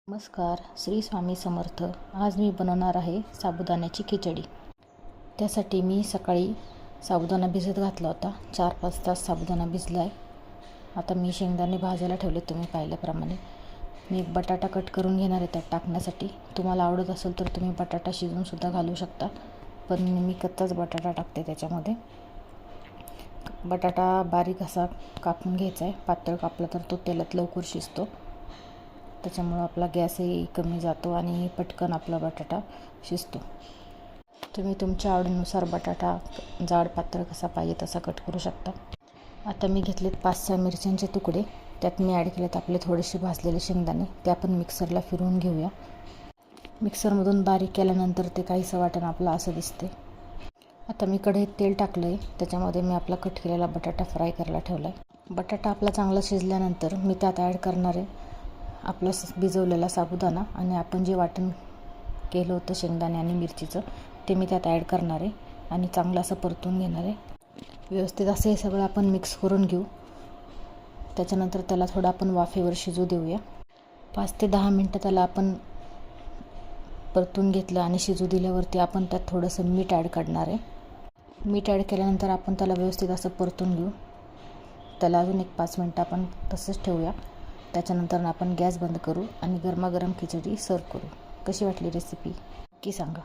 नमस्कार, श्री स्वामी समर्थ. आज मी बनवणार आहे साबुदाण्याची खिचडी. त्यासाठी मी सकाळी साबुदाणा भिजत घातला होता. 4-5 तास साबुदाणा भिजला आहे. आता मी शेंगदाणे भाजायला ठेवले. तुम्ही पाहिल्याप्रमाणे मी एक बटाटा कट करून घेणार आहे त्यात टाकण्यासाठी. तुम्हाला आवडत असेल तर तुम्ही बटाटा शिजवूनसुद्धा घालू शकता, पण मी कच्चाच बटाटा टाकते त्याच्यामध्ये. बटाटा बारीक असा कापून घ्यायचा आहे. पातळ कापला तर तो तेलात लवकर शिजतो, त्याच्यामुळं आपला गॅसही कमी जातो आणि पटकन आपला बटाटा शिजतो. तुम्ही तुमच्या आवडीनुसार बटाटा जाड पातळ कसा पाहिजे तसा कट करू शकता. आता मी घेतलेत 5-6 मिरच्यांचे तुकडे. त्यात मी ॲड केलेत आपले थोडेसे भाजलेले शेंगदाणे. ते आपण मिक्सरला फिरवून घेऊया. मिक्सरमधून बारीक केल्यानंतर ते काहीसं वाटण आपलं असं दिसते. आता मी कढईत तेल टाकलं आहे. त्याच्यामध्ये मी आपला कट केलेला बटाटा फ्राय करायला ठेवला आहे. बटाटा आपला चांगला शिजल्यानंतर मी त्यात ॲड करणार आहे आपला भिजवलेला साबुदाणा आणि आपण जे वाटण केलं होतं शेंगदाणे आणि मिरचीचं ते मी त्यात ॲड करणार आहे आणि चांगलं असं परतून घेणार आहे. व्यवस्थित असं हे सगळं आपण मिक्स करून घेऊ. त्याच्यानंतर त्याला थोडं आपण वाफेवर शिजू देऊया. 5 ते 10 मिनटं त्याला आपण परतून घेतलं आणि शिजू दिल्यावरती आपण त्यात थोडंसं मीठ ॲड करणार आहे. मीठ ॲड केल्यानंतर आपण त्याला व्यवस्थित असं परतून घेऊ. त्याला अजून एक 5 मिनटं आपण तसंच ठेवूया. त्याच्यानंतर आपण गॅस बंद करू आणि गरमागरम खिचडी सर्व करू. कशी वाटली रेसिपी नक्की सांगा.